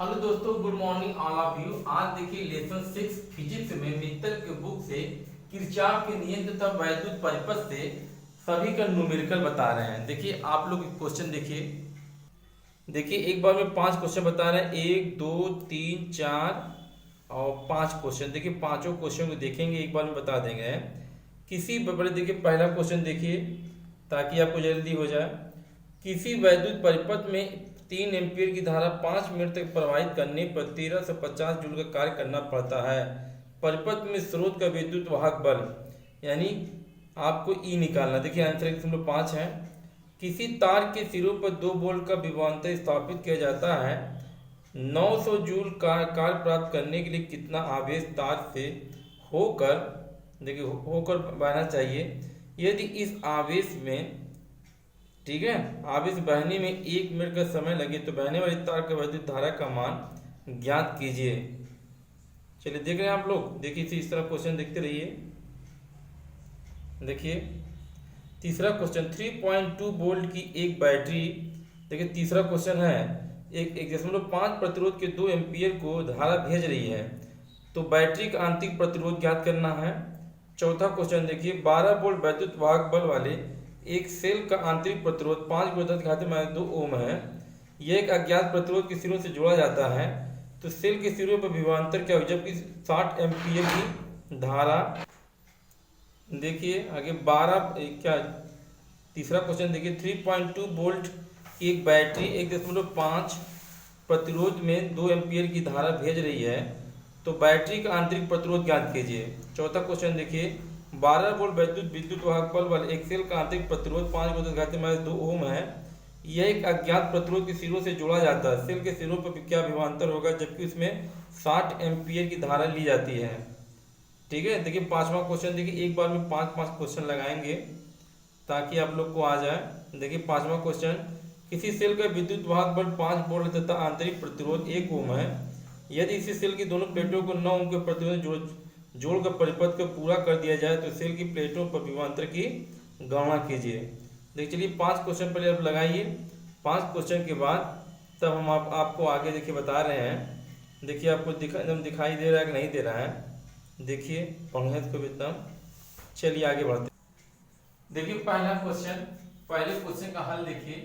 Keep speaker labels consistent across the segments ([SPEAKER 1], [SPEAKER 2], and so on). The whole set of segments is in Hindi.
[SPEAKER 1] हेलो दोस्तों, good morning all of you. आज देखिए लेसन 6 फिजिक्स में मित्तल के बुक से किरचॉफ के नियम तथा वैद्युत परिपथ से सभी का न्यूमेरिकल बता रहे हैं। देखिए आप लोग क्वेश्चन देखिए एक बार में 5 क्वेश्चन बता रहे हैं। 1 2 3 4 और 5 क्वेश्चन। देखिए पांचों क्वेश्चन को देखेंगे, एक बार में बता देंगे। किसी बड़े देखिए पहला क्वेश्चन देखिए ताकि आपको जल्दी हो जाए। किसी वैद्युत परिपथ में 3 एम्पीयर की धारा 5 मिनट तक प्रवाहित करने पर 1350 जूल का कार्य करना पड़ता है। परिपथ में स्रोत का विद्युत वाहक बल यानी आपको ई निकालना। देखिए आंसर 1.5 है। किसी तार के सिरों पर 2 वोल्ट का विभवांतर स्थापित किया जाता है। 900 जूल का कार्य प्राप्त करने के लिए कितना आवेश तार से होकर देखिए होकर बहना चाहिए। यदि इस आवेश में ठीक है आवेश बहने में 1 मिनट का समय लगे तो बहने वाली तार का वैद्युत धारा का मान ज्ञात कीजिए। चलिए देख रहे हैं आप लोग। देखिए इस तरह क्वेश्चन देखते रहिए। देखिए तीसरा क्वेश्चन 3.2 वोल्ट की एक बैटरी। देखिए तीसरा क्वेश्चन है 1.5 प्रतिरोध के 2 एम्पीयर को धारा भेज रही है, तो बैटरी का आंतरिक प्रतिरोध ज्ञात करना है। चौथा क्वेश्चन देखिए 12 वोल्ट वैद्युत वाहक बल वाले एक सेल का आंतरिक प्रतिरोध 5 × 10⁻² ओम है। यह एक अज्ञात प्रतिरोध के सिरों से जोड़ा जाता है, तो सेल के सिरों पर विभवांतर क्या होगा जबकि 60 एम्पीयर की धारा। देखिए आगे 12 क्या तीसरा क्वेश्चन देखिए 3.2 वोल्ट की एक बैटरी 1.5 प्रतिरोध में 2 एम्पीयर की धारा भेज रही है, तो बैटरी का आंतरिक प्रतिरोध ज्ञात कीजिए। चौथा क्वेश्चन देखिए 12 वोल्ट विद्युत वाहक बल वाले एक सेल का आंतरिक प्रतिरोध 5 × 10⁻² ओम है। यह एक अज्ञात प्रतिरोध के सिरों से जोड़ा जाता है। सेल के सिरों पर क्या विभवांतर होगा जबकि उसमें 60 एम्पीयर की धारा ली जाती है। ठीक है। देखिए पांचवा क्वेश्चन देखिए एक बार में 5 क्वेश्चन लगाएंगे ताकि आप लोग को आ जाए। देखिए पांचवा क्वेश्चन किसी सेल का विद्युत वाहक बल 5 वोल्ट तथा आंतरिक प्रतिरोध 1 ओम है। यदि इसी सेल की दोनों प्लेटों को 9 ओम के प्रतिरोध जोड़कर परिपथ को पूरा कर दिया जाए तो सेल की प्लेटों पर विभवांतर की गणना कीजिए। देखिए चलिए 5 क्वेश्चन पहले आप लगाइए। 5 क्वेश्चन के बाद तब हम आपको आगे देखिए बता रहे हैं। देखिए आपको एकदम दिखाई दे रहा है कि नहीं दे रहा है। देखिए पढ़ें इसको भी एकदम। चलिए आगे बढ़ते। देखिए पहले क्वेश्चन का हल देखिए।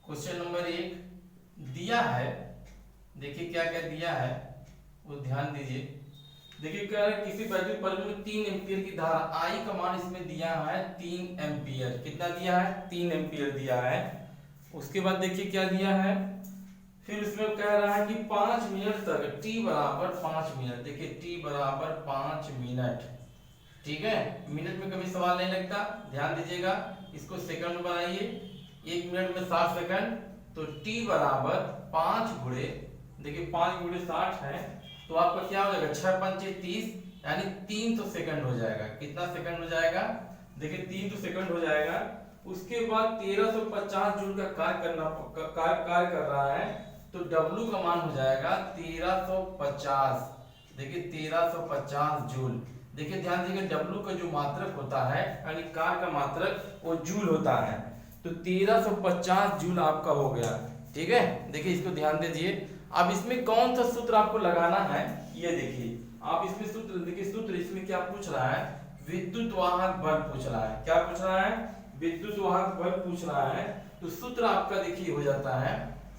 [SPEAKER 1] क्वेश्चन नंबर 1 दिया है। देखिए क्या क्या दिया है वो ध्यान दीजिए। देखिए क्या है किसी वैद्युत परिपथ में 3 एम्पीयर की धारा आई का मान इसमें दिया है 3 एम्पीयर। कितना दिया है 3 एम्पीयर दिया है। उसके बाद देखिए क्या दिया है, फिर उसमें कह रहा है कि 5 मिनट तक t बराबर 5 मिनट। देखिए t बराबर 5 मिनट। ठीक है, मिनट में कभी सवाल नहीं लगता, ध्यान दीजिएगा। इसको सेकंड में बनाइए। 1 मिनट में 60 सेकंड, तो t बराबर 5 गुणे देखिए 5 गुणे 60 है तो आपका क्या हो जाएगा 6 पंचे 30 यानी 300 सेकंड हो जाएगा। कितना सेकंड हो जाएगा देखिए 300 सेकंड हो जाएगा। उसके बाद 1350 जूल का कार्य कर रहा है, तो W का मान हो जाएगा 1350। देखिए 1350 जूल। देखिए ध्यान दीजिए W का जो मात्रक होता है यानी कार्य का मात्रक वो जूल होता है, तो 1350 जूल आपका हो गया। ठीक है, देखिए इसको ध्यान दीजिए। अब इसमें कौन सा सूत्र आपको लगाना है ये देखिए। आप इसमें सूत्र देखिए, सूत्र इसमें क्या पूछ रहा है विद्युत वाहक बल पूछ रहा है। क्या पूछ रहा है विद्युत वाहक बल पूछ रहा है। तो सूत्र आपका देखिए हो जाता है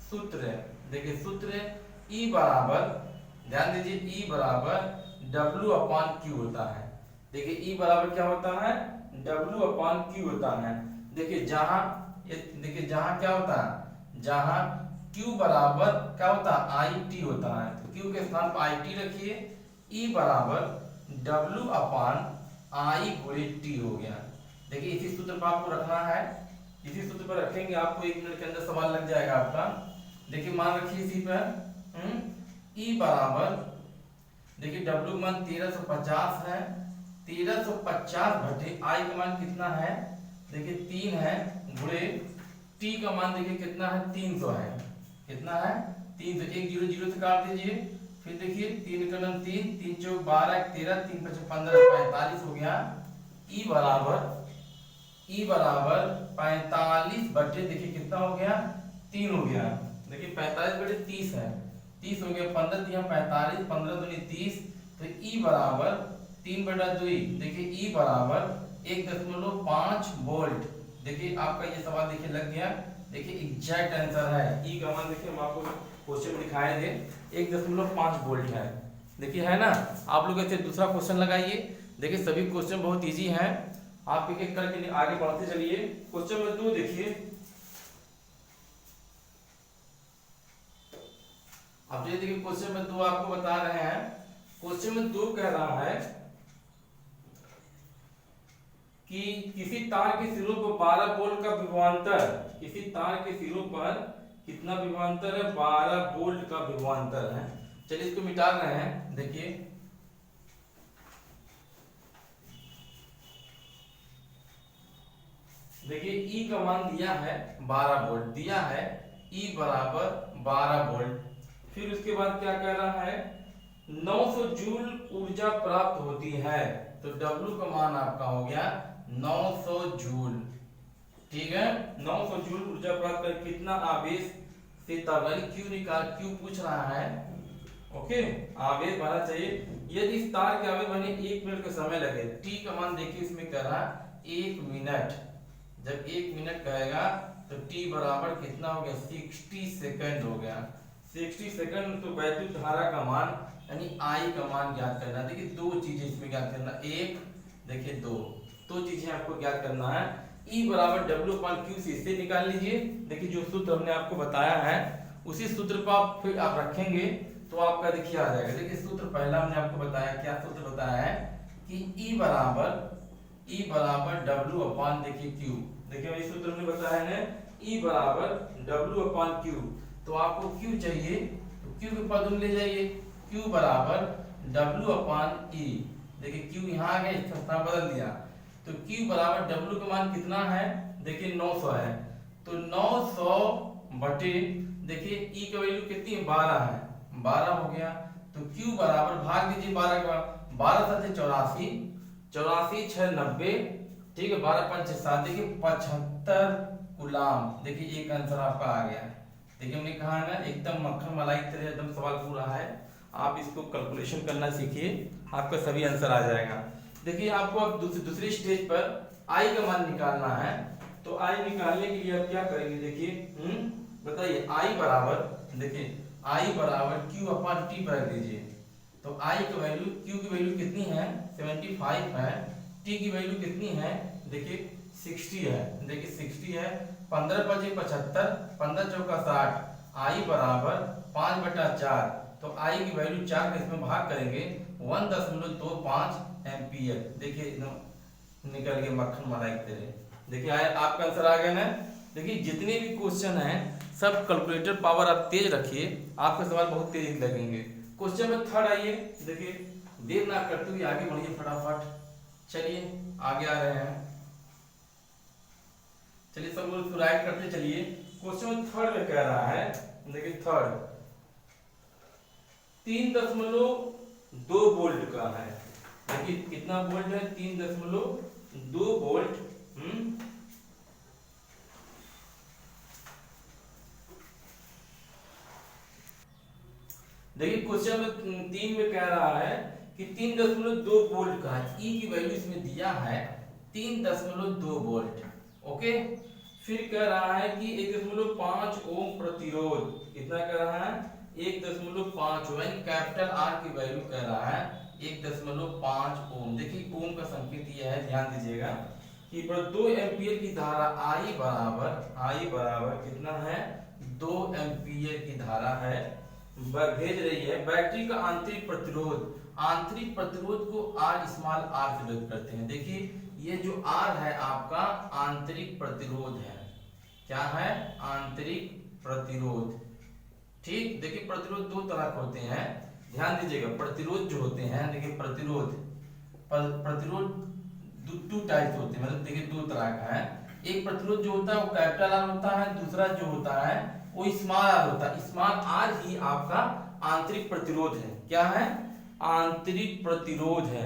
[SPEAKER 1] सूत्र देखिए सूत्र E बराबर ध्यान दीजिए E बराबर W/Q होता है। देखिए E बराबर क्या होता है W/Q होता है। देखिए जहां क्या होता है जहां Q बराबर क्या होता है IT होता है, तो Q के स्थान पर IT रखिए। E बराबर W/I गुणे T हो गया। देखिए इसी सूत्र पर आपको रखना है। इसी सूत्र पर रखेंगे आपको 1 मिनट के अंदर सवाल लग जाएगा आपका। देखिए मान रखिए इसी पर E बराबर देखिए W का मान 1350 है। 1350 बटे I का मान कितना है देखिए 3 है गुणे T का मान देखिए कितना है 300 है। कितना है 300। 1 0 0 से काट दीजिए। फिर देखिए 3 का 3 3 चौक 12 13 3 5 15 45 हो गया। E बराबर 45 बटे देखिए कितना हो गया 3 हो गया। देखिए 45/30 है, 30 हो गया, 15 दिया 45, 15 दूनी 30, तो ई बराबर 3/2। देखिए ई बराबर 1.5 वोल्ट। देखिए आपका ये सवाल देखिए लग गया। देखिए एग्जैक्ट आंसर है ई का मान। देखिए हम आपको क्वेश्चन में दिखाए थे 1.5 वोल्ट है। देखिए है ना। आप लोग ऐसे दूसरा क्वेश्चन लगाइए। देखिए सभी क्वेश्चन बहुत इजी हैं, आप एक एक करके आगे बढ़ते चलिए। क्वेश्चन नंबर 2 देखिए, अब ये देखिए क्वेश्चन नंबर 2 आपको बता रहे हैं। क्वेश्चन नंबर 2 कह रहा है कि किसी तार के सिरों पर 12 वोल्ट का विभवांतर, किसी तार के सिरों पर कितना विभवांतर है, 12 वोल्ट का विभवांतर है। चलिए इसको मिटा रहे हैं। देखिए देखिए ई का मान दिया है 12 वोल्ट, दिया है ई बराबर 12 वोल्ट। फिर उसके बाद क्या कह रहा है, 900 जूल ऊर्जा प्राप्त होती है। तो W का मान आपका हो गया 900 जूल। ठीक है, 900 जूल ऊर्जा प्राप्त कर कितना आवेश से तार, क्यू निकाल, क्यू पूछ रहा है। ओके, आवेश भरना चाहिए। यदि इस तार के आवेश बने 1 मिनट का समय लगे, टी का मान देखिए इसमें कह रहा 1 मिनट। जब 1 मिनट कहेगा तो टी बराबर कितना हो गया, 60 सेकंड हो गया। 60 सेकंड। तो वैद्युत धारा का मान यानी आई का मान ज्ञात करना। देखिए दो चीजें इसमें ज्ञात करना, एक देखिए दो चीजें आपको ज्ञात करना है। ई बराबर W/Q से इसे निकाल लीजिए। देखिए जो सूत्र हमने आपको बताया है उसी सूत्र को आप फिर आप रखेंगे तो आपका देखिए आ जाएगा। देखिए सूत्र पहला हमने आपको बताया, क्या सूत्र बताया है कि ई बराबर W/ देखिए Q। देखिए इस सूत्र में बताया है E बराबर W/Q। तो आपको Q चाहिए तो Q के पद में ले जाइए, Q बराबर W/E। देखिए Q यहाँ आ गया, इसका स्थान बदल दिया तो Q बराबर W का मान कितना है, देखिए 900 है। तो 900 बटे देखिए E का वैल्यू कितनी है, 12 है, 12 हो गया। तो Q बराबर भाग दीजिए 12 का, 12 7 84, 84 6 90, ठीक है, 12 5 6 7, देखिए 75 कूलाम। देखिए एक आंसर आपका आ गया। देखिए हमने कहा है ना एकदम मक्खन मलाई की तरह एकदम सवाल पूरा है। आप इसको कैलकुलेशन करना सीखिए, आपका सभी आंसर आ जाएगा। देखिए आपको अब दूसरी स्टेज पर आई का मान निकालना है। तो आई निकालने के लिए आप क्या करेंगे, देखिए बताइए आई बराबर, देखिए आई बराबर Q/T पर रख दीजिए। तो आई की वैल्यू, Q की वैल्यू कितनी है 75 है, T की वैल्यू कितनी है देखिए 60 है। देखिए 60 है, 15 × 5 = 75, 15 × 4 = 60, आई बराबर 5/4। तो आई की वैल्यू 4 का इसमें भाग करेंगे 1.25 एम्पियर। देखिए निकल गए मक्खन मलाई की तरह। देखिए आपका आंसर आ गया ना। देखिए जितने भी क्वेश्चन हैं सब कैलकुलेटर पावर आप तेज रखिए, आपके सवाल बहुत तेज लगेंगे। क्वेश्चन में थर्ड आइए। देखिए देर ना करते हुए आगे बढ़िए फटाफट, चलिए आगे आ रहे हैं। चलिए सब लोग इसको राइट करते चलिए। क्वेश्चन थर्ड में कह रहा है, देखिए थर्ड 3.2 वोल्ट का है। देखिए कितना वोल्ट है, 3.2 वोल्ट। देखिए क्वेश्चन में 3 में कह रहा है कि 3.2 वोल्ट का है। ई की वैल्यू इसमें दिया है 3.2 वोल्ट। ओके, फिर कह रहा है कि 1.5 ओम प्रतिरोध, कितना कह रहा है 1.5 ओम, यानी कैपिटल आर की वैल्यू कह रहा है 1.5 ओम। देखिए ओम का संकेत यह है, ध्यान दीजिएगा कि 2 एम्पियर की धारा आई बराबर कितना है 2 एम्पियर की धारा है भेज रही है। बैटरी का आंतरिक प्रतिरोध को आर स्मॉल आर से व्यक्त करते हैं। देखिए ये जो आर है आपका आंतरिक प्रतिरोध है। क्या है, आंतरिक प्रतिरोध। ठीक, देखिए प्रतिरोध दो तरह के होते हैं, ध्यान दीजिएगा। प्रतिरोध जो होते हैं, देखिए प्रतिरोध टू टाइप्स होते हैं, मतलब देखिए दो तरह का है। एक प्रतिरोध जो होता है वो कैपिटल आर होता है, दूसरा जो होता है वो स्मॉल आर होता है। स्मॉल आर ही आपका आंतरिक प्रतिरोध है। क्या है, आंतरिक प्रतिरोध है।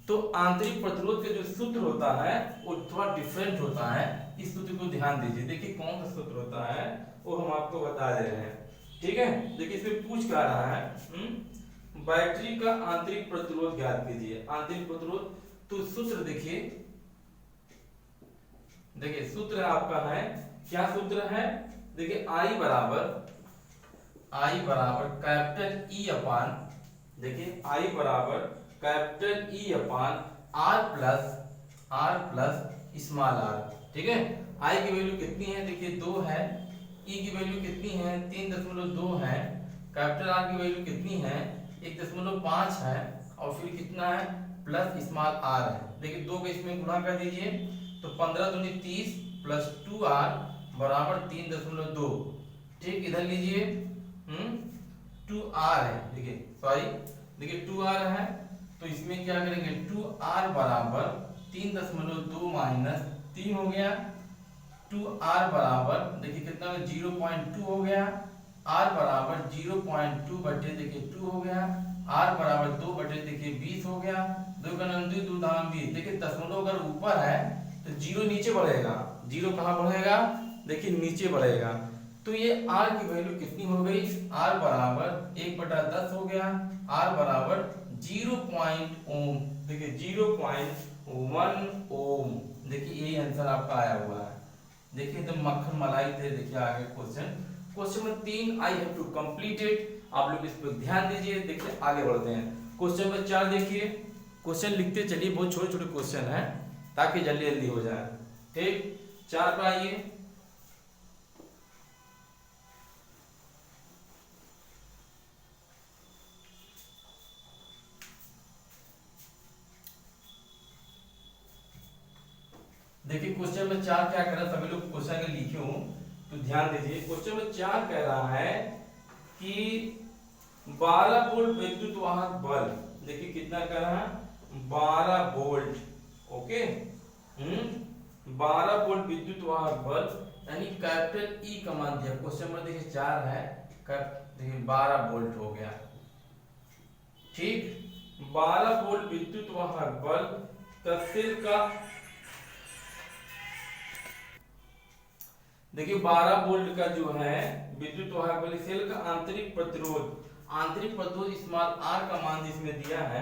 [SPEAKER 1] तो आंतरिक प्रतिरोध का जो सूत्र होता है वो थोड़ा डिफरेंट होता है। इस सूत्र को ध्यान दीजिए। देखिए कौन सा सूत्र होता है वो हम आपको बता दे रहे हैं। ठीक है। देखिए इसमें पूछ क्या रहा है, बैटरी का आंतरिक प्रतिरोध ज्ञात कीजिए। आंतरिक प्रतिरोध, तो सूत्र देखिए, सूत्र आपका है, क्या सूत्र है, देखिए I बराबर कैपिटल E अपान, देखिए I बराबर कैपिटल E अपान R प्लस स्मॉल r, ठीक है। I की वैल्यू कितनी है, देखिए 2 है, E की वैल्यू कितनी है 3.2 है, कैपिटल R की वैल्यू कितनी है 1.5 है, और फिर कितना है प्लस स्मॉल r है। देखिए 2 को इसमें गुणा कर दीजिए, तो 15 दूनी 30 प्लस 2r बराबर 3.2, ठीक। इधर लीजिए 2r है, देखिए सॉरी, देखिए 2r है, तो इसमें क्या करेंगे 2r बराबर 3.2 माइनस 3 हो गया, 2r बराबर देखिए कितना 0.2 हो गया, r बराबर 0.2 बटे देखिए 2 हो गया, r बराबर 2 बटे देखिए 20 हो गया, 2 का 2 दाम 20। देखिए दशमलव अगर ऊपर है तो 0 नीचे बढ़ेगा, 0 कहाँ बढ़ेगा, देखिए नीचे बढ़ेगा। तो ये r की वैल्यू कितनी हो गई, r बराबर 1/10 हो गया, r बराबर 0.1 ओम, देखिए 0.1 ओम। देखिए यही आंसर आपका आया हुआ है। देखिए एकदम मक्खन मलाई थे। देखिए आगे question number 3 I have to completed, आप लोग इस पर ध्यान दीजिए। देखिए आगे बढ़ते हैं, क्वेश्चन नंबर 4 देखिए, क्वेश्चन लिखते चलिए, बहुत छोटे छोटे क्वेश्चन हैं ताकि जल्दी जल्दी हो जाए, ठीक। 4 पर आइए, देखिए क्वेश्चन में 4 क्या कह रहा है, सभी लोग क्वेश्चन के लिखे हो तो ध्यान दीजिए। क्वेश्चन में 4 कह रहा है कि 12 वोल्ट विद्युत वाहक बल्ब, देखिए कितना कह रहा है 12 वोल्ट, ओके 12 वोल्ट विद्युत वाहक बल्ब, यानी कैपिटल ई का मान दिया। क्वेश्चन में देखिए 4 है, देखिए 12 वोल्ट हो गया, ठीक। 12 वोल्ट विद्युत वाहक बल्ब तस्वीर का, देखिए 12 वोल्ट का जो है विद्युत वाहक बल्ब सेल का आंतरिक प्रतिरोध स्मॉल r का मान जिसमें दिया है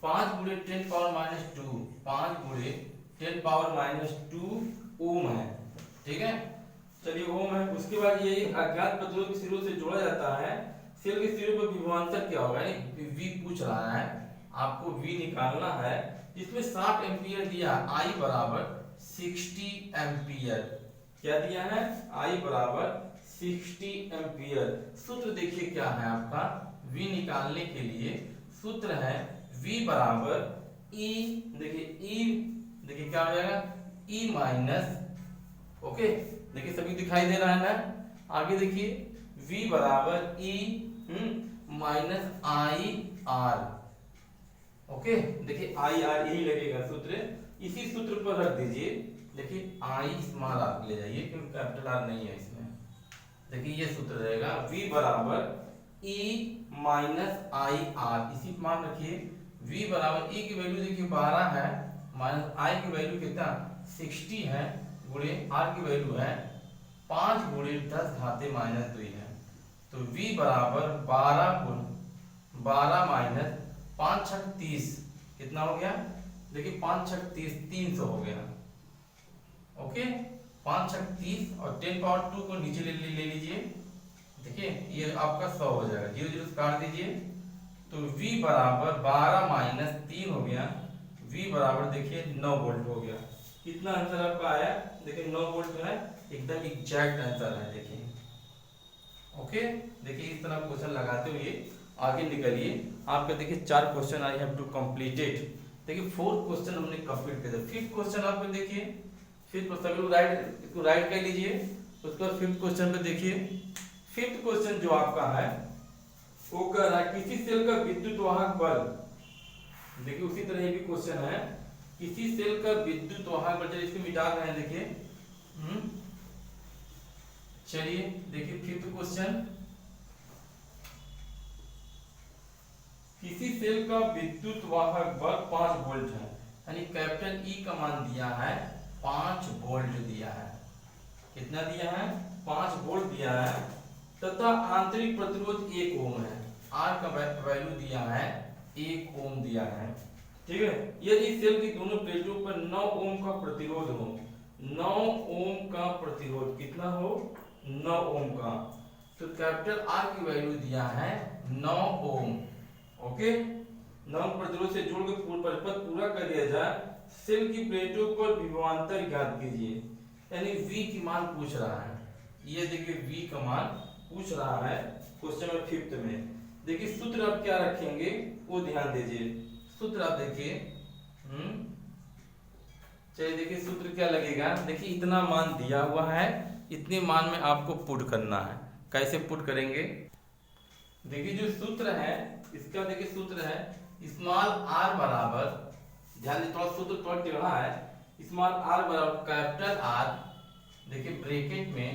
[SPEAKER 1] 5 × 10⁻², 5 × 10⁻² ओम है, ठीक है। चलिए ओम है। उसके बाद ये अज्ञात प्रतिरोध के सिरों से जोड़ा जाता है, सेल के सिरों पर विभवांतर क्या होगा, V पूछ रहा है, आपको V निकालना है, जिसमें 60 एम्पीयर दिया, I बराबर 60 एम्पीयर, क्या दिया है I बराबर 60 एम्पीयर। सूत्र देखिए क्या है आपका, V निकालने के लिए सूत्र है V बराबर E, देखिए क्या हो जाएगा E माइनस, ओके, देखिए सभी दिखाई दे रहा है ना। आगे देखिए V बराबर E minus I R, okay, देखिए आई आर यही लगेगा सूत्र, इसी सूत्र पर रख दीजिए। देखिए आई स्मॉल आर ले जाइए क्योंकि कैपिटल आर नहीं है इसमें, देखिए ये सूत्र रहेगा V बराबर E माइनस आई आर, इसी मान रखिए। V बराबर E की वैल्यू देखिए 12 है, माइनस I की वैल्यू कितना 60 है, गुणे R की वैल्यू है 5 × 10⁻² है, तो V बराबर 12 माइनस 5 × 6 = 30, कितना हो गया, देखिए 5 × 6 = 30, 300 हो गया, ओके। 5 × 6 = 30 और 10⁻² को नीचे ले लीजिए, देखिए ये आपका 100 हो जाएगा, 0 0 काट दीजिए, तो V बराबर 12 माइनस 3 हो गया, V बराबर देखिए 9 वोल्ट हो गया। कितना आंसर आपका आया, देखिए 9 वोल्ट जो है एकदम एग्जैक्ट आंसर है, देखिए, ओके। देखिए इस तरह क्वेश्चन लगाते हुए आगे निकलिए। आपका देखिए 4 question I have to completed, देखिए 4th क्वेश्चन हमने कंप्लीट कर दिया। 5th क्वेश्चन आप देखिए, 5th क्वेश्चन सभी लोग इसको राइट कर लीजिए। उसके बाद 5th क्वेश्चन पे देखिए, 5th क्वेश्चन जो आपका है वो कह रहा है किसी सेल का विद्युत वाहक बल्ब, देखिए उसी तरह ये भी क्वेश्चन है, किसी सेल का विद्युत वाहक बल्ब, इसको मिटा रहे हैं, देखिए चलिए देखिए 5th क्वेश्चन, किसी सेल का विद्युत वाहक बल्ब 5 वोल्ट है, यानी कैपिटल E का मान दिया है 5 वोल्ट दिया है, कितना दिया है 5 वोल्ट दिया है, तथा आंतरिक प्रतिरोध 1 ओम है। आर का वैल्यू दिया है 1 ओम दिया है, ठीक है। यदि सेल की दोनों प्लेटों पर 9 ओम का प्रतिरोध हो, 9 ओम का प्रतिरोध कितना हो, 9 ओम का, तो कैपिटल आर की वैल्यू दिया है 9 ओम। ओके, 9 प्रतिरोध से जोड़ के परिपथ पूरा कर दिया जाए। सेल की प्लेटों पर विभवांतर ज्ञात कीजिए, यानी V की मान पूछ रहा है। ये देखिए V का मान पूछ रहा है क्वेश्चन नंबर 5 में। देखिए सूत्र आप क्या रखेंगे वो ध्यान दीजिए। सूत्र आप देखिए, चलिए देखिए सूत्र क्या लगेगा। देखिए इतना मान दिया हुआ है, इतने मान में आपको पुट करना है। कैसे पुट करेंगे, देखिए जो सूत्र है इसका, देखिए सूत्र है स्मॉल r बराबर, ध्यान दीजिए थोड़ा सूत्र थोड़ा टेढ़ा है। स्मॉल r बराबर कैपिटल R, देखिए ब्रैकेट में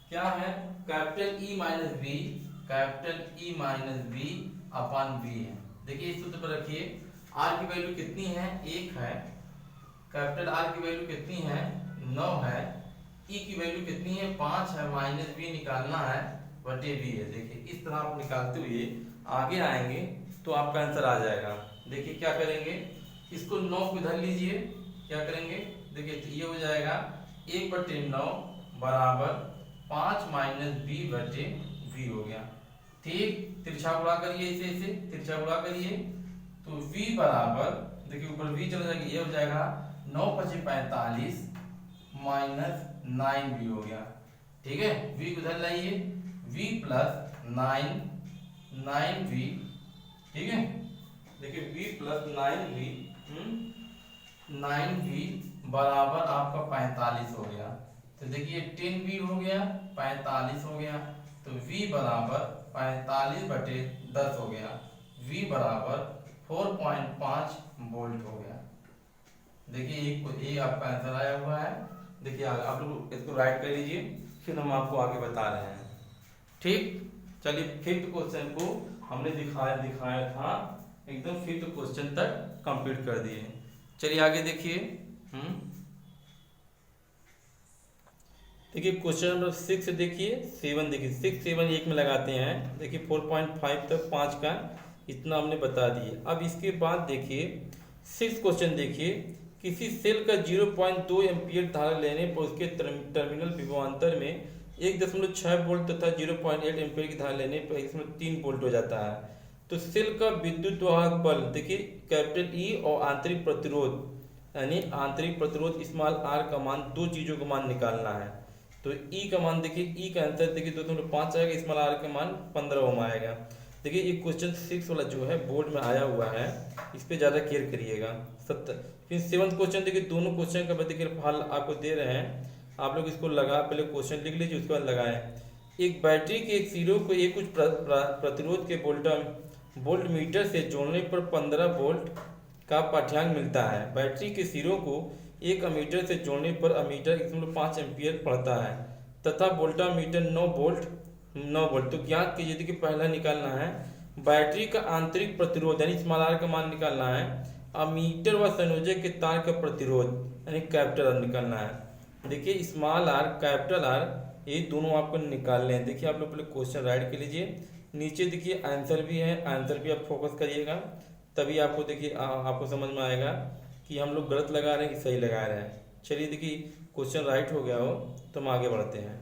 [SPEAKER 1] क्या है, capital E minus B, capital E minus B upon V है। देखिए इस सूत्र पर रखिए, R की वैल्यू कितनी है, 1 है, कैपिटल R की वैल्यू कितनी है, 9 है, E की वैल्यू कितनी है, 5 है, माइनस B निकालना है बटे V है। देखिए इस तरह आप निकालते हुए आगे आएंगे तो आपका आंसर आ जाएगा। देखिए क्या करेंगे, इसको 9 को इधर लीजिए, क्या करेंगे, देखिए ये हो जाएगा 1/9 बराबर 5 माइनस बी बटे वी हो गया। ठीक, तिरछा गुणा करिए, इसे तिरछा गुणा करिए तो v बराबर, देखिए ऊपर v चला जाएगा, ये हो जाएगा 9 × 5 = 45 माइनस 9v हो गया। ठीक है, v को उधर लाइए, v प्लस 9v, ठीक है। देखिए v प्लस 9v बराबर आपका 45 हो गया। तो देखिए 10v हो गया, 45 हो गया, तो v बराबर 45/10 हो गया। v बराबर 4.5 वोल्ट हो गया। देखिए एक आपका आंसर आया हुआ है। देखिए आप लोग इसको राइट कर लीजिए, फिर हम आपको आगे बता रहे हैं। ठीक, चलिए 5th क्वेश्चन को हमने दिखाया था एकदम 5th क्वेश्चन तक कंप्लीट कर दिए। चलिए आगे देखिए। देखिए क्वेश्चन नंबर 6 देखिए, 7 देखिए, 6 7 एक में लगाते हैं। देखिए 4.5 तक 5 का इतना हमने बता दिए। अब इसके बाद देखिए 6 क्वेश्चन देखिए, किसी सेल का 0.2 एम्पीयर धारा लेने पर उसके टर्मिनल विभवांतर में 1.6 वोल्ट तथा 0.8 एम्पीयर की धारा लेने पर 1.3 वोल्ट हो जाता है। तो सेल का विद्युत वाहक बल, देखिए कैपिटल ई और आंतरिक प्रतिरोध, यानी आंतरिक प्रतिरोध स्मॉल आर का मान, दो चीजों का मान निकालना है। तो ई का मान देखिए, ई का आंसर देखिए 2.5 आएगा, स्मॉल आर का मान 15 ओम आएगा। देखिए ये क्वेश्चन 6 वाला जो है बोर्ड में आया हुआ है, इस पे ज़्यादा केयर करिएगा। 7 फिर 7th क्वेश्चन देखिए, दोनों क्वेश्चन का देखिए हल आपको दे रहे हैं, आप लोग इसको लगा, पहले क्वेश्चन लिख लीजिए उसके बाद लगाएं। एक बैटरी के एक सिरों को एक उच्च प्रतिरोध के वोल्ट मीटर से जोड़ने पर 15 वोल्ट का पाठ्यांक मिलता है। बैटरी के सिरों को एक अमीटर से जोड़ने पर अमीटर 1.5 एम्पीयर पड़ता है तथा वोल्टामीटर 9 वोल्ट। तो ज्ञात कीजिए, देखिए पहला निकालना है बैटरी का आंतरिक प्रतिरोध, यानी स्मॉल आर का मान निकालना है। अमीटर व संयोजक के तार का प्रतिरोध, यानी कैपिटल आर निकालना है। देखिए स्मॉल आर, कैपिटल आर, ये दोनों आपको निकालने हैं। देखिए आप लोग पहले क्वेश्चन राइट कर लीजिए, नीचे देखिए आंसर भी है, आंसर भी आप फोकस करिएगा, तभी आपको देखिए आपको समझ में आएगा कि हम लोग गलत लगा रहे हैं कि सही लगा रहे हैं। चलिए देखिए क्वेश्चन राइट हो गया हो तो हम आगे बढ़ते हैं।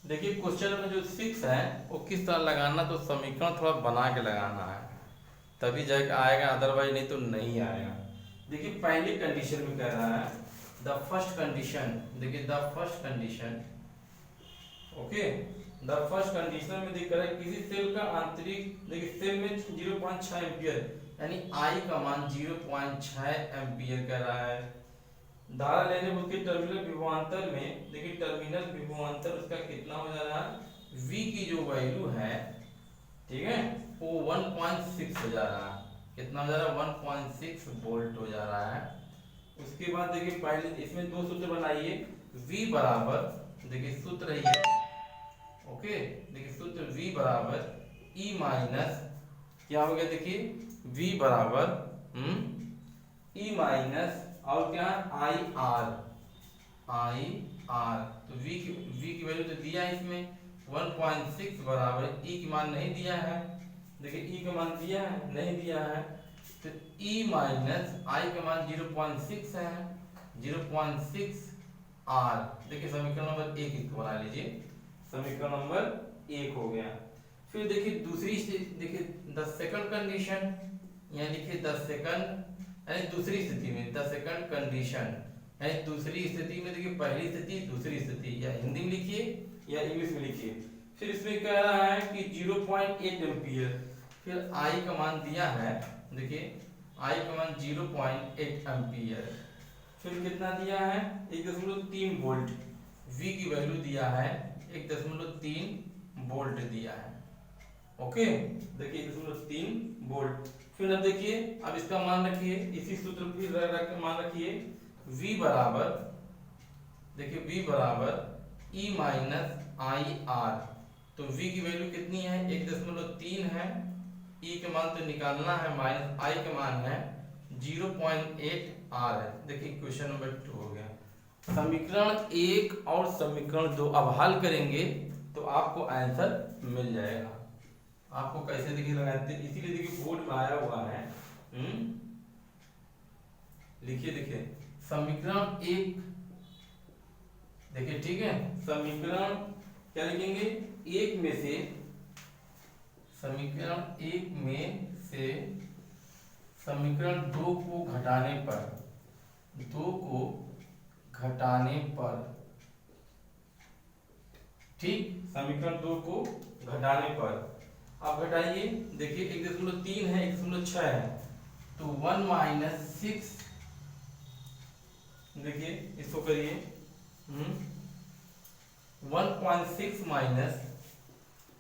[SPEAKER 1] देखिए क्वेश्चन में जो 6 है वो किस तरह लगाना, तो समीकरण थोड़ा बना के लगाना है, तभी जाके आएगा, अदरवाइज नहीं तो नहीं आएगा। देखिए पहली कंडीशन में कह रहा है द फर्स्ट कंडीशन, देखिए the first condition, okay, the first condition में दिख रहा है किसी सेल का आंतरिक, देखिए सेल में 0.6 एम्पीयर, यानी आई का मान 0.6 एम्पीयर कर रहा है। धारा लेने पर उसके टर्मिनल विभवांतर में, देखिए टर्मिनल विभवांतर उसका कितना हो जा रहा है, V की जो वैल्यू है, ठीक है, वो 1.6 हो जा रहा है। कितना हो जा रहा है, 1.6 वोल्ट हो जा रहा है। उसके बाद देखिए पहले इसमें दो सूत्र बनाइए, V बराबर, देखिए सूत्र है, ओके, देखिए सूत्र V बराबर E माइनस क्या हो गया, देखिए V बराबर E माइनस और क्या, आई आर। तो V की वैल्यू तो दिया है इसमें, 1.6 बराबर ई की मान नहीं दिया है, देखिए ई का मान दिया है नहीं दिया है, तो ई माइनस आई का मान 0.6 है, 0.6 आर। देखिए समीकरण नंबर 1 इसको बना लीजिए, समीकरण नंबर 1 हो गया। फिर देखिए दूसरी देखिए द सेकंड कंडीशन, यहाँ लिखिए द सेकंड यानी दूसरी स्थिति में, द सेकंड कंडीशन यानी दूसरी स्थिति में, देखिए पहली स्थिति दूसरी स्थिति, या हिंदी में लिखिए या इंग्लिश में लिखिए। फिर इसमें कह रहा है कि 0.8 एम्पियर, फिर आई का मान दिया है, देखिए आई का मान 0.8 एम्पियर, फिर कितना दिया है 1.3 वोल्ट, V की वैल्यू दिया है 1.3 वोल्ट दिया है। ओके, देखिए 1.3 वोल्ट। फिर अब देखिए अब इसका मान रखिए, इसी सूत्र फिर रख के मान रखिए V बराबर, देखिए V बराबर E माइनस आई आर, तो V की वैल्यू कितनी है 1.3 है, E का मान तो निकालना है, माइनस I का मान है 0.8 आर है। देखिए क्वेश्चन नंबर 2 हो गया। समीकरण 1 और समीकरण 2 अब हल करेंगे तो आपको आंसर मिल जाएगा। आपको कैसे देखिए लगाते, इसीलिए देखिए बोर्ड में आया हुआ है, लिखिए देखिए समीकरण 1, देखिए ठीक है, समीकरण क्या लिखेंगे 1 में से, समीकरण 1 में से समीकरण 2 को घटाने पर, 2 को घटाने पर, ठीक, समीकरण 2 को घटाने पर आप घटाइए, देखिए 1.3 है 1.6 है, तो 1 माइनस 6, देखिए इसको करिए 1.6 माइनस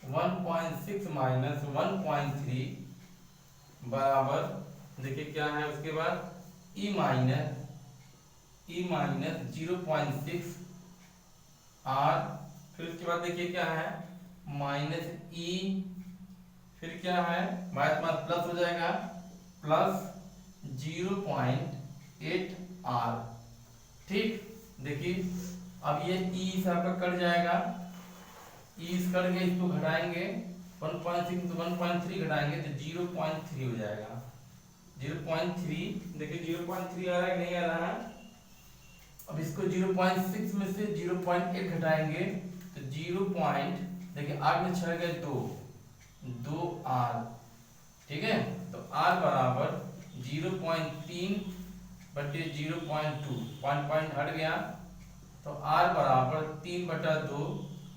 [SPEAKER 1] 1.6 माइनस 1.3 बराबर, देखिए क्या है उसके बाद ई माइनस 0.6 आर, फिर उसके बाद देखिए क्या है माइनस ई, फिर क्या है माइनस प्लस हो जाएगा प्लस 0.8 आर। ठीक, देखिए अब ये ई से आपका कट जाएगा, ई से कट गया, इसको घटाएंगे 1.6 तो 1.3 घटाएंगे तो 0.3 हो जाएगा, 0.3, देखिए 0.3 आ रहा है नहीं आ रहा है। अब इसको 0.6 में से 0.8 घटाएंगे तो 0. देखिए 8 में 6 गए 2 आर, ठीक है, तो आर बराबर 0.3 बटे 0.2, पॉइंट हट गया, तो आर बराबर 3/2,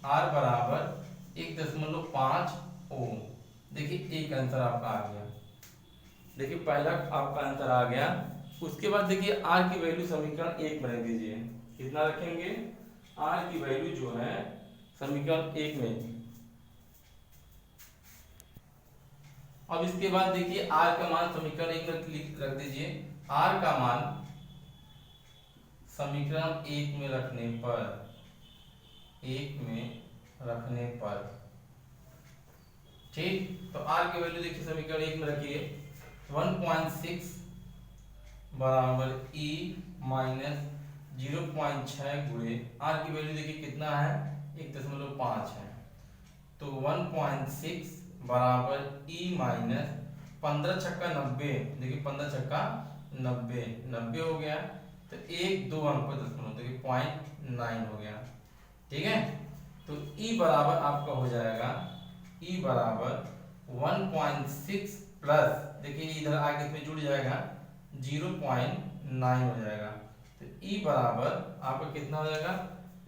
[SPEAKER 1] आर बराबर 1.5 ओम। देखिए एक आंसर आपका आ गया, देखिए पहला आपका आंसर आ गया। उसके बाद देखिए आर की वैल्यू समीकरण 1 में रख दीजिए, कितना रखेंगे आर की वैल्यू जो है समीकरण 1 में। अब इसके बाद देखिए आर का मान समीकरण 1 में रख दीजिए, आर का मान समीकरण 1 में रखने पर, 1 में रखने पर, ठीक, तो आर की वैल्यू देखिए समीकरण 1 में रखिए 1.6 बराबर ई माइनस 0.6 गुणे आर की वैल्यू देखिए कितना है 1.5 है, तो 1.6 बराबर ई माइनस 15 छक्का 90, देखिए 15 छक्का 90 हो गया, तो 1 2 अंक पर दशमलव, देखिए 0.9 हो गया, ठीक है। तो ई बराबर आपका हो जाएगा, ई बराबर 1.6 प्लस, देखिए इधर आगे इसमें जुड़ जाएगा 0.9 हो जाएगा, तो ई बराबर आपका कितना हो जाएगा,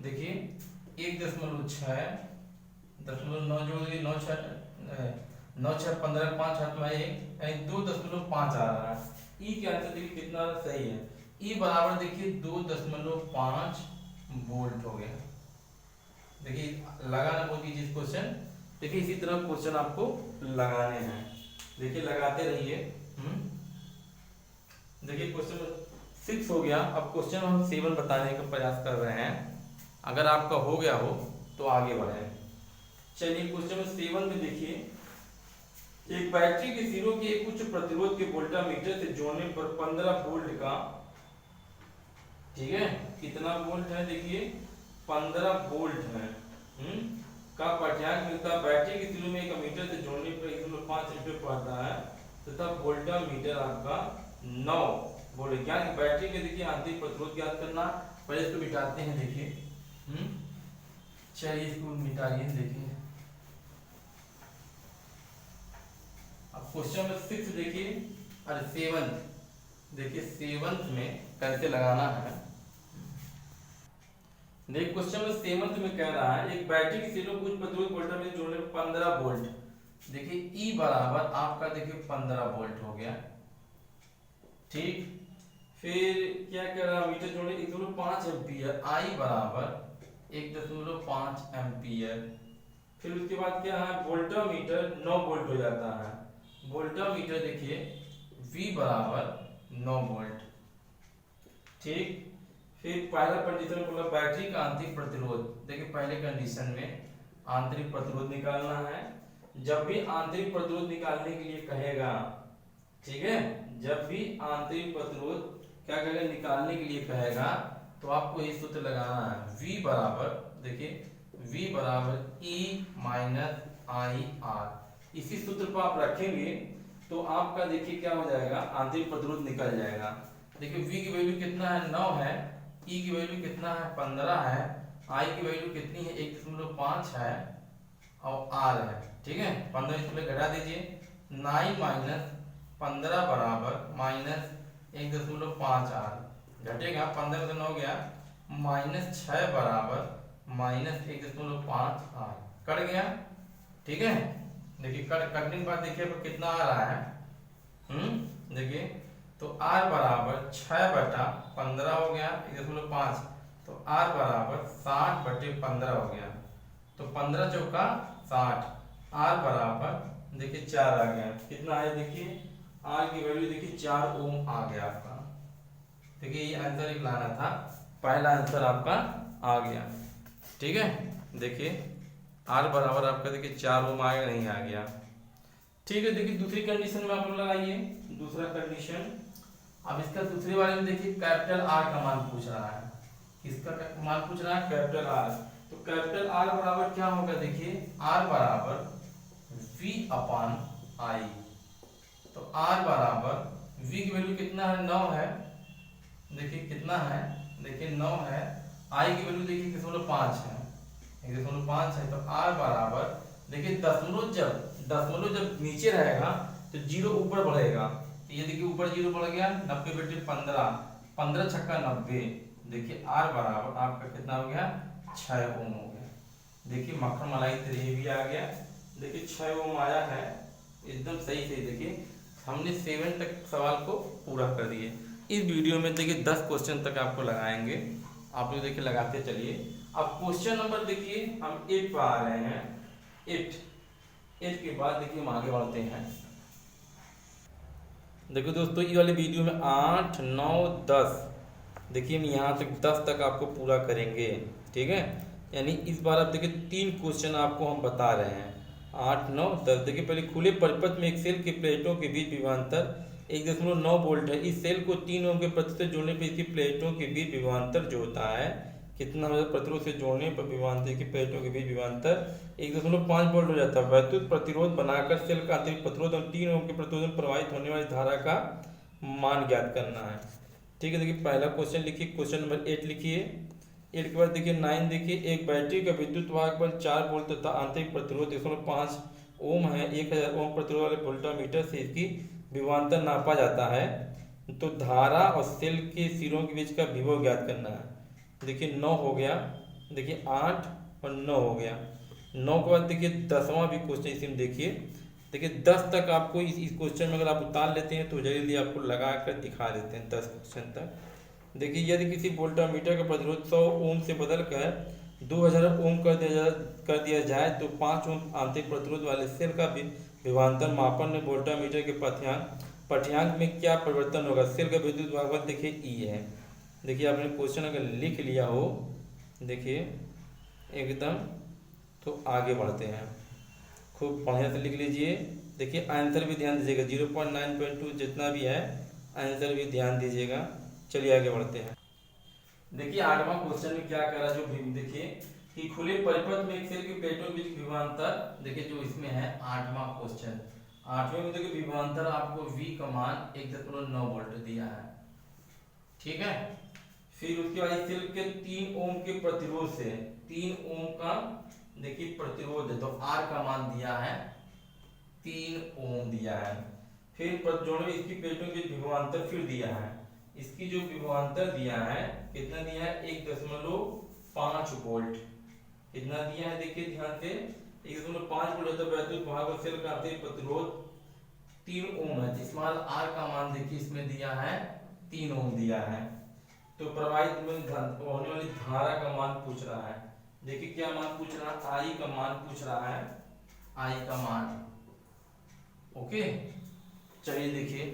[SPEAKER 1] देखिए 1.6 0.9 जोड़ दीजिए, 9 6 15 5 हाथ में 1 यानी 2.5 आ रहा है। ई के आंसर देखिए कितना सही है, ई बराबर देखिए 2.5 वोल्ट हो गया। देखिए लगाना बहुत ईजी क्वेश्चन, देखिए इसी तरह क्वेश्चन आपको लगाने हैं, देखिए लगाते रहिए। देखिए क्वेश्चन 6 हो गया, अब क्वेश्चन हम 7 बताने का प्रयास कर रहे हैं, अगर आपका हो गया हो तो आगे बढ़े। चलिए क्वेश्चन 7 में देखिए, एक बैटरी के सिरों के एक उच्च प्रतिरोध के वोल्टामीटर से जोड़ने पर 15 वोल्ट का, ठीक है, कितना वोल्ट है देखिए 15 वोल्ट है, का पाठ्यांक मिलता है। बैटरी के सिरों में एक मीटर से जोड़ने पर 1.5 रुपये पड़ता है तथा वोल्टामीटर आपका 9 वोल्ट। क्या बैटरी के देखिए आंतरिक प्रतिरोध ज्ञात करना। पहले इसको मिटाते हैं, देखिए चलिए इसको मिटाइए। देखिए अब क्वेश्चन नंबर 6 देखिए, अरे 7 देखिए 7 में कैसे लगाना है। देखिए क्वेश्चन नंबर 7 में कह रहा है एक बैटरी की सेलों को कुछ प्रतिरोध वोल्टामीटर जोड़ने पर 15 वोल्ट। देखिए E बराबर आपका देखिए 15 वोल्ट हो गया, ठीक। फिर क्या कह रहा है, मीटर जोड़ने 1.5 एम्पियर, I बराबर 1.5 एम्पियर। फिर उसके बाद क्या है, वोल्टामीटर 9 वोल्ट हो जाता है। वोल्टामीटर देखिए V बराबर 9 वोल्ट, ठीक। फिर पहला कंडीशन बोला बैटरी का आंतरिक प्रतिरोध। देखिए पहले कंडीशन में आंतरिक प्रतिरोध निकालना है। जब भी आंतरिक प्रतिरोध निकालने के लिए कहेगा, ठीक है, जब भी आंतरिक प्रतिरोध क्या कहेगा निकालने के लिए कहेगा तो आपको ये सूत्र लगाना है, V बराबर देखिए V बराबर E माइनस आई आर। इसी सूत्र को आप रखेंगे तो आपका देखिए क्या हो जाएगा, आंतरिक प्रतिरोध निकल जाएगा। देखिए V की वैल्यू कितना है, 9 है, E की वैल्यू कितना है, 15 है, I की वैल्यू कितनी है, 1.5 है और R है, ठीक है। 15 इसमें घटा दीजिए, 9 माइनस 15 बराबर माइनस 1.5 R घटेगा, 15 से 9 गया, माइनस 6 बराबर माइनस 1.5 R कट गया, ठीक है। देखिए कटने के बाद देखिए कितना आ रहा है, देखिए तो R बराबर 6/15 हो गया 1.5, तो R बराबर 60/15 हो गया, तो 15 चौका 60, R बराबर देखिए 4 आ गया। कितना है देखिए R की वैल्यू देखिए 4 ओम आ गया आपका। देखिए ये आंसर एक लाना था, पहला आंसर आपका आ गया, ठीक है। देखिए R बराबर आपका देखिए 4 ओम आएगा, नहीं आ गया, ठीक है। देखिए दूसरी कंडीशन में आप लोग लगाइए, दूसरा कंडीशन। अब इसका दूसरे वाले में देखिए कैपिटल R का मान पूछ रहा है, किसका मान पूछ रहा है, कैपिटल R। तो कैपिटल R बराबर क्या होगा, देखिए R बराबर V/I। तो R बराबर V की वैल्यू कितना है, 9 है, देखिए कितना है, देखिए 9 है, I की वैल्यू देखिए 1.5 है, 1.5 है, तो R बराबर देखिए दशमलव जब नीचे रहेगा तो 0 ऊपर बढ़ेगा, तो ये देखिए ऊपर 0 बढ़ गया, 90/15, 15 छक्का 90, देखिए R बराबर आपका कितना हो गया, 6 ओम हो गया। देखिए मक्खन मलाई तेरे ये भी आ गया, देखिए 6 ओम आया है, एकदम सही सही। देखिए हमने 7 तक सवाल को पूरा कर दिए। इस वीडियो में देखिए 10 क्वेश्चन तक आपको लगाएंगे, आप लोग देखिए लगाते चलिए। अब क्वेश्चन नंबर देखिए हम 8 पर आ रहे हैं, 8 के बाद देखिए हम आगे बढ़ते हैं। देखो दोस्तों ये वाले वीडियो में 8, 9, 10 देखिए हम यहाँ तक 10 तक आपको पूरा करेंगे, ठीक है। यानी इस बार आप देखिए 3 क्वेश्चन आपको हम बता रहे हैं, 8, 9, 10। देखिए पहले खुले परिपथ में एक सेल की प्लेटों के बीच विभवांतर 1.9 वोल्ट है। इस सेल को 3 ओम के प्रतिरोध से जोड़ने पर इसकी प्लेटों के बीच विभवांतर जो होता है कितना, मतलब प्रतिरोध से जोड़ने पर विभवांतर की प्लेटों के बीच विभवांतर 1.5 वोल्ट हो जाता है। वैद्युत प्रतिरोध बनाकर सेल का आंतरिक प्रतिरोध और 3 ओम के प्रतिरोध में प्रवाहित होने वाली धारा का मान ज्ञात करना है, ठीक है। देखिए पहला क्वेश्चन लिखिए, क्वेश्चन नंबर 8 लिखिए। 8 के बाद देखिए 9 देखिए, एक बैटरी का विद्युत वाहक बल 4 वोल्ट तथा आंतरिक प्रतिरोध 1.5 ओम है। 1000 ओम प्रतिरोध वाले वोल्टामीटर से इसकी विभवांतर नापा जाता है, तो धारा और सेल के सिरों के बीच का विभव ज्ञात करना है। देखिए 9 हो गया, देखिए 8 और 9 हो गया। 9 के बाद देखिए 10वां भी क्वेश्चन इसी में देखिए 10 तक आपको इस क्वेश्चन में अगर आप उतार लेते हैं तो जल्दी आपको लगा कर दिखा देते हैं 10 क्वेश्चन तक। देखिए यदि किसी वोल्टामीटर का प्रतिरोध 100 ओम से बदलकर 2000 ओम कर दिया जाए तो 5 ओम आंतरिक प्रतिरोध वाले सेल का विभवांतर मापन में वोल्टामीटर के पाठ्यांक में क्या परिवर्तन होगा। सेल का विद्युत वाहक देखिए ई है। देखिए आपने क्वेश्चन अगर लिख लिया हो देखिए एकदम, तो आगे बढ़ते हैं, खूब बढ़िया से लिख लीजिए। देखिए आंसर भी ध्यान दीजिएगा, 0.9.2 जितना भी है आंसर भी ध्यान दीजिएगा। चलिए आगे बढ़ते हैं। देखिए 8वां क्वेश्चन में क्या कह रहा है, जो देखिए कि खुले परिपथ में एक सेल की प्लेटों के बीच विभवांतर, देखिए जो इसमें है 8वां क्वेश्चन, 8वें में देखिए विभवांतर आपको V का मान 1.9 वोल्ट दिया है, ठीक है। फिर उसके बाद सेल के 3 ओम के प्रतिरोध से 3 ओम का देखिए प्रतिरोध है, तो R का मान दिया है 3 ओम दिया है। फिर जोड़े इसकी प्लेटों के विभवांतर फिर दिया है, इसकी जो विभवांतर दिया है कितना दिया है 1.5 वोल्ट, कितना दिया है देखिए ध्यान से 1.5 वोल्ट है। तो वैद्युत भाग और सेल का आंतरिक प्रतिरोध 3 ओम है, इसमें R का मान देखिए इसमें दिया है 3 ओम दिया है। तो प्रवाहित में होने वाली धारा का मान पूछ रहा है, देखिए क्या मान पूछ रहा है, I का मान पूछ रहा है, I का मान, ओके। चलिए देखिए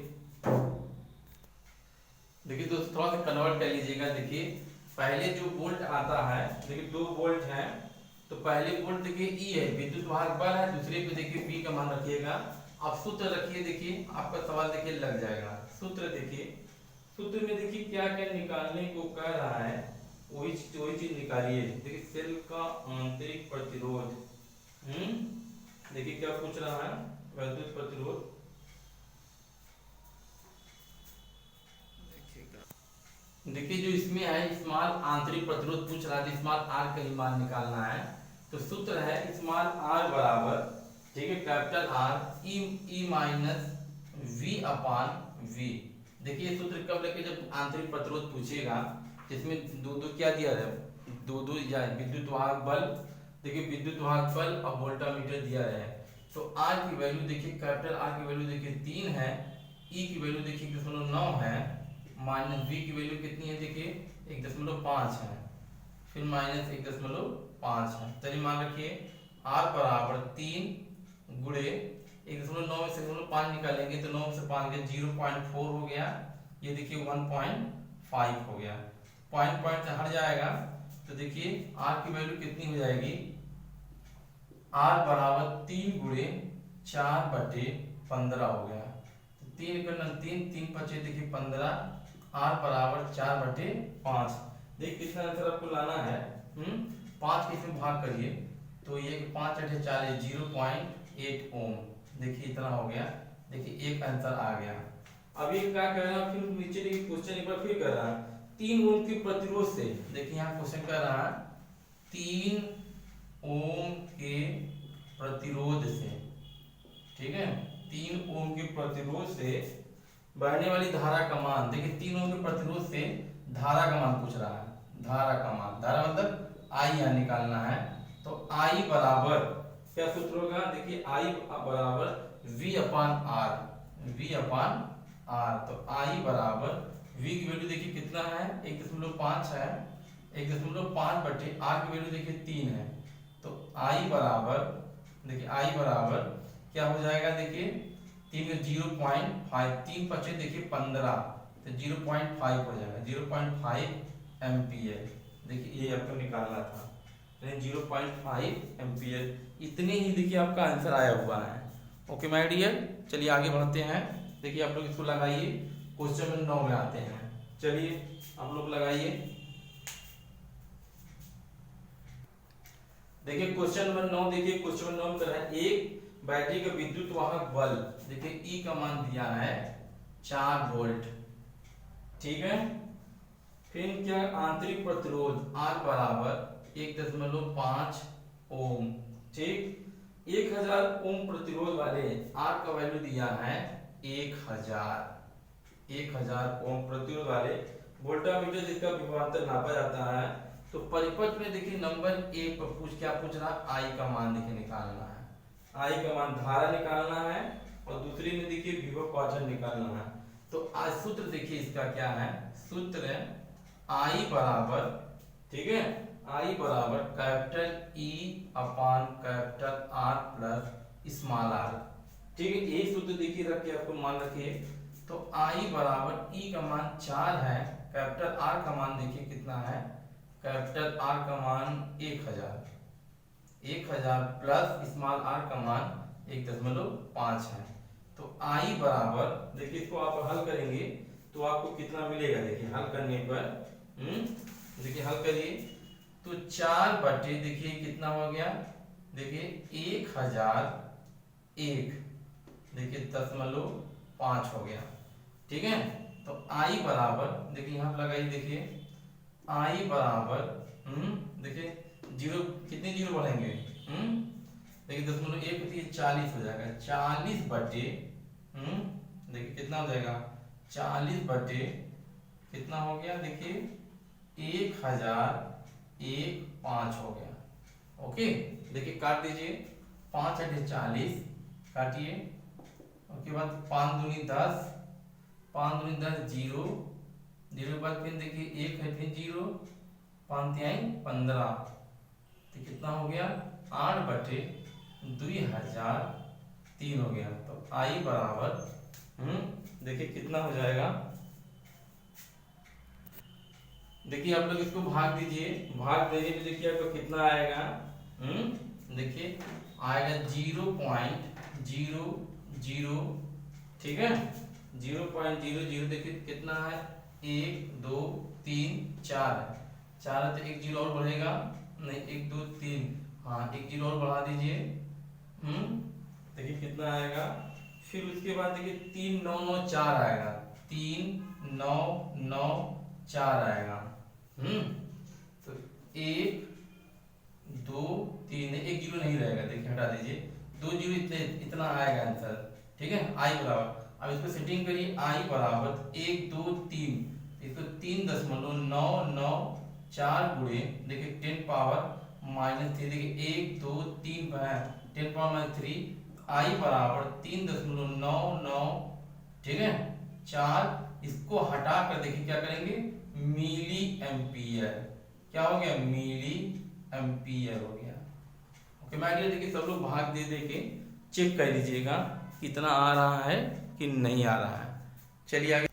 [SPEAKER 1] दोस्तों थोड़ा सा कन्वर्ट कर लीजिएगा। देखिए पहले जो वोल्ट आता है, देखिए 2 वोल्ट है, तो पहले वोल्ट देखिए E है, विद्युत वाहक बल है, दूसरे पे देखिए V का मान रखिएगा। अब सूत्र रखिए, देखिए आपका सवाल देखिए लग जाएगा। सूत्र देखिए, सूत्र में देखिए क्या क्या निकालने को कह रहा है, वही चीज निकालिए। देखिए सेल का आंतरिक प्रतिरोध, देखिए क्या पूछ रहा है, वैद्युत प्रतिरोध, देखिए जो इसमें है स्मॉल आंतरिक प्रतिरोध पूछ रहा है, स्मॉल R का ही मान निकालना है। तो सूत्र है स्मॉल R बराबर, ठीक है, capital R E minus V अपान V। देखिए सूत्र कब लेके, जब आंतरिक प्रतिरोध पूछेगा, जिसमें दो क्या दिया है, दो विद्युत वाहक बल, देखिए विद्युत वाहक बल और वोल्टामीटर दिया है। तो R की वैल्यू देखिए, कैपिटल R की वैल्यू देखिए 3 है, E की वैल्यू देखिए 9 है, माइनस V की वैल्यू कितनी है देखिए 1.5 है, फिर माइनस 1.5 है। चलिए मान रखिए R बराबर 3 गुणे 1.9 से 5 निकालेंगे तो 9 से 5 के 0.4 हो गया, ये देखिए 1.5 हो गया, पॉइंट से हट जाएगा। तो देखिए R की वैल्यू कितनी हो जाएगी, R बराबर 3 गुणे 4/15 हो गया, 3 का 3 5 देखिए 15, R बराबर 4/5। देखिए कितना आंसर आपको लाना है, 5 के इसमें भाग करिए तो ये 5 × 4 0.8 ओम, देखिए इतना हो गया, देखिए एक आंसर आ गया। अब ये क्या कर रहा है, फिर नीचे देखिए क्वेश्चन एक बार फिर कर रहा है, 3 ओम के प्रतिरोध से, देखिए यहाँ क्वेश्चन कर रहा है 3 ओम के प्रतिरोध से, ठीक है, 3 ओम के प्रतिरोध से बहने वाली धारा का मान, देखिए 3 ओम के प्रतिरोध से धारा का मान पूछ रहा है, धारा का मान, धारा मतलब I यहाँ निकालना है। तो I बराबर क्या सूत्र होगा, देखिए I बराबर V अपान R, V अपान R। तो I बराबर V की वैल्यू देखिए कितना है 1.5 है, 1.5 R की वैल्यू देखिए 3 है। तो I बराबर, देखिए I बराबर क्या हो जाएगा, देखिए 3 में 0.5, 3 × 5 देखिए 15, तो 0.5 हो जाएगा, 0.5 एम्पियर। देखिए ये आपको निकालना था, 0.5 एम्पियर, इतने ही देखिए आपका आंसर आया हुआ है। ओके माय डियर, चलिए आगे बढ़ते हैं। देखिए आप लोग इसको लगाइए, क्वेश्चन नंबर 9 में आते हैं। चलिए आप लोग लगाइए, देखिए क्वेश्चन नंबर 9, देखिए क्वेश्चन नंबर 9 में कर रहा है, एक बैटरी का विद्युत वाहक बल, देखिए E का मान दिया है 4 वोल्ट, ठीक है। फिर क्या आंतरिक प्रतिरोध R बराबर 1.5 ओम, ठीक। 1000 ओम प्रतिरोध वाले R का वैल्यू दिया है 1000 ओम प्रतिरोध वाले वोल्टामीटर जिसका विभवांतर नापा जाता है। तो परिपथ में देखिए नंबर 1 पर क्या पूछ रहा है, I का मान देखिए निकालना है, I का मान धारा निकालना है, और दूसरी में देखिए विभव क्वार्टर निकालना है। तो आज सूत्र देखिए इसका क्या है, सूत्र I बराबर, ठीक है, I बराबर capital E upon capital R plus small r, ठीक है। यही सूत्र देखिए रख के आपको मान रखिए। तो I बराबर E का मान 4 है, कैपिटल R का मान देखिए कितना है, कैपिटल R का मान 1000 प्लस स्मॉल r का मान 1.5 है। तो I बराबर, देखिए इसको आप हल करेंगे तो आपको कितना मिलेगा, देखिए हल करने पर, देखिए हल करिए तो 4 बटे देखिए कितना हो गया, देखिए 1001, देखिए 0.5 हो गया। ठीक है, तो आई बराबर देखिए यहाँ पर लगाइए, देखिए आई बराबर देखिए जीरो, कितने जीरो बढ़ेंगे, देखिए 0.1 होती है 40 हो जाएगा, 40 बटे देखिए कितना हो जाएगा, 40 बटे कितना हो गया, देखिए 1001.5 हो गया। ओके, देखिए काट दीजिए, 5 × 40 काटिए, उसके बाद 5 दूनी 10, 5 दूनी 10 जीरो, जीरो के बाद फिर देखिए 1 है, फिर जीरो, 5 तिहाई 15, तो कितना हो गया 8 बटे 2003 हो गया। तो आई बराबर देखिए कितना हो जाएगा, देखिए आप लोग इसको भाग दीजिए, भाग देने में देखिए आपको कितना आएगा, देखिए आएगा 0.00, ठीक है 0.00, देखिए कितना है 1 2 3 4 है, 4 है तो एक जीरो और बढ़ेगा, नहीं 1 2 3, हाँ एक जीरो और बढ़ा दीजिए, देखिए कितना आएगा, फिर उसके बाद देखिए 3 9 9 4 आएगा, 3 9 9 4 आएगा, तो 1 2 3, एक जीरो नहीं रहेगा, देखिए हटा दीजिए, 2 जीरो इतना आएगा आंसर। ठीक है, आई बराबर, अब इसको सेटिंग करिए, आई बराबर 1 2 3, इसको 3.994 गुणे देखिए 10 पावर -3, देखिए 1 2 3 10 पावर -3, आई बराबर 3.99, ठीक है 4, इसको हटा कर देखिए क्या करेंगे, मिली एम्पियर, क्या हो गया, मिली एम्पियर हो गया। ओके माय डियर, देखिए सब लोग भाग दे दे के चेक कर लीजिएगा कितना आ रहा है कि नहीं आ रहा है। चलिए आगे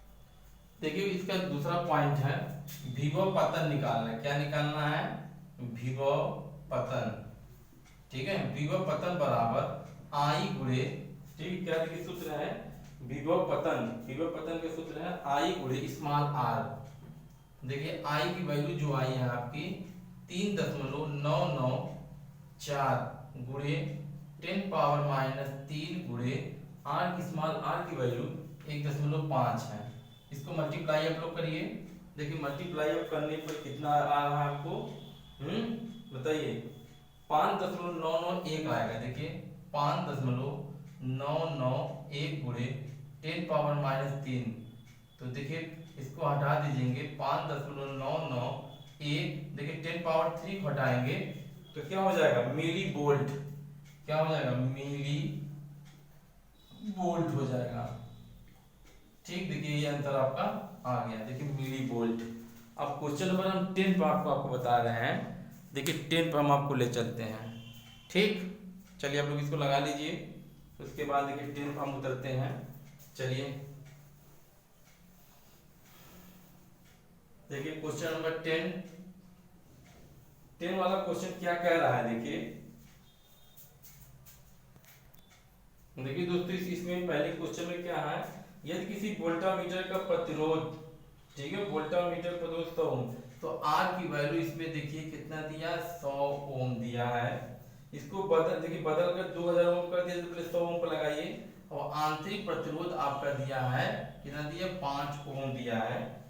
[SPEAKER 1] देखिए, इसका दूसरा पॉइंट है विभव पतन निकालना है। क्या निकालना है, विभव पतन। ठीक है, विभव पतन बराबर आई गुणे, ठीक क्या देखिए सूत्र है विभव पतन, विभव पतन का सूत्र है आई गुणे स्मॉल आर। देखिए आई की वैल्यू जो आई है आपकी 3.994 गुणे 10 पावर -3 गुणे आर की स्मॉल आर की वैल्यू 1.5 है। इसको मल्टीप्लाई आप लोग करिए, देखिए मल्टीप्लाई आप करने पर कितना आ रहा है आपको, बताइए 5.991 आएगा, देखिए 5.991 गुणे 10 पावर -3, तो देखिए इसको हटा दीजिएंगे, 5.991 देखिए 10 पावर 3 को हटाएंगे तो क्या हो जाएगा, मिली वोल्ट, क्या हो जाएगा, मिली वोल्ट हो जाएगा। ठीक, देखिए ये आंसर आपका आ गया, देखिए मिली वोल्ट। अब क्वेश्चन नंबर हम 10 पर आपको बता रहे हैं, देखिए 10 पर हम आपको ले चलते हैं। ठीक, चलिए आप लोग इसको लगा लीजिए, उसके बाद देखिए 10 पर हम उतरते हैं। चलिए देखिए क्वेश्चन नंबर 10 वाला क्वेश्चन क्या कह रहा है, देखिए दोस्तों इसमें पहले क्वेश्चन में क्या है, यदि किसी वोल्टामीटर का प्रतिरोध, ठीक है वोल्टामीटर प्रतिरोध 100 ओम, तो आर की वैल्यू इसमें देखिए कितना दिया, 100 ओम दिया है। इसको बदल देखिए बदल कर 2000 ओम कर दिया, तो पहले 100 ओम पर लगाइए, और आंतरिक प्रतिरोध आपका दिया है कितना दिया, 5 ओम दिया है।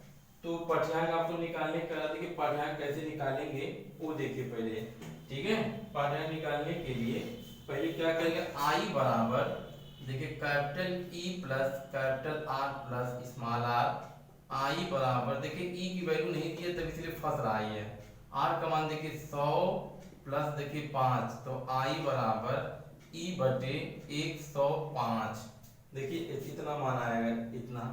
[SPEAKER 1] तो पाठ्यांक आपको निकालने का, देखिए पाठ्यांक कैसे निकालेंगे वो देखिए पहले। ठीक है, पाठ्यांक निकालने के लिए पहले क्या करेंगे, आई बराबर देखिए capital E plus capital R plus small r, I बराबर देखिए ई की वैल्यू नहीं दी है तब इसलिए फंस रहा है, आर का मान देखिए 100 प्लस देखिए 5, तो आई बराबर ई बटे 105, देखिए इतना मान आएगा इतना।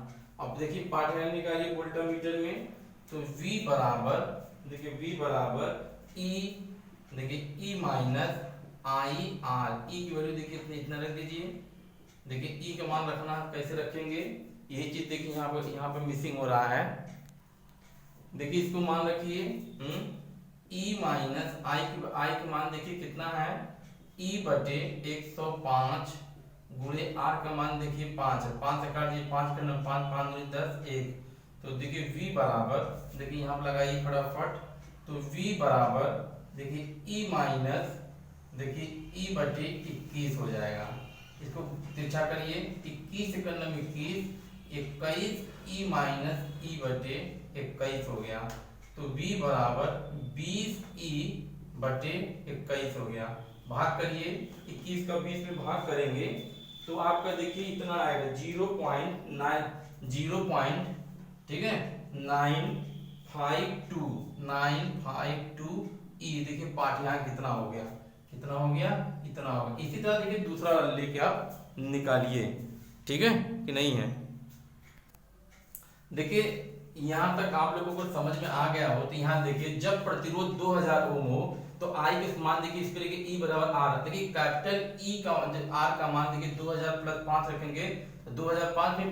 [SPEAKER 1] अब देखिए पाठ्यांक निकालिए वोल्टामीटर में, तो V बराबर देखिए V बराबर E, देखिए E माइनस आई आर, ई की वैल्यू देखिए इतना रख दीजिए, देखिए E का मान रखना कैसे रखेंगे, यही चीज देखिए यहाँ पर मिसिंग हो रहा है। देखिए इसको मान रखिए E माइनस आई के मान देखिए कितना है, E बटे 105 गुणे आर का मान देखिए 5 है, 5 से काट दीजिए, 5 का 5 5 10 1, तो देखिए V बराबर देखिए यहाँ पर लगाइए फटाफट, तो V बराबर देखिए E माइनस देखिए E बटे 21 हो जाएगा। इसको तिरछा करिए, 21 से करना 21, 21 E माइनस E बटे 21 हो गया। तो V बराबर 20E बटे 21 हो गया। भाग करिए, 21 का 20 में भाग करेंगे तो आपका देखिए इतना आएगा 0.9 ठीक है 952 E। देखिए पार्ट यहाँ कितना हो गया, कितना हो गया, इतना हो गया। इसी तरह देखिए दूसरा लेके आप निकालिए, ठीक है कि नहीं है। देखिए यहाँ तक आप लोगों को समझ में आ गया हो तो यहाँ देखिए जब प्रतिरोध 2000 ओम हो तो I के मान देखिए इस पर E बराबर R। देखिए कैपिटल E का R का मान देखिए 2000 + 5 रखेंगे तो 2005 में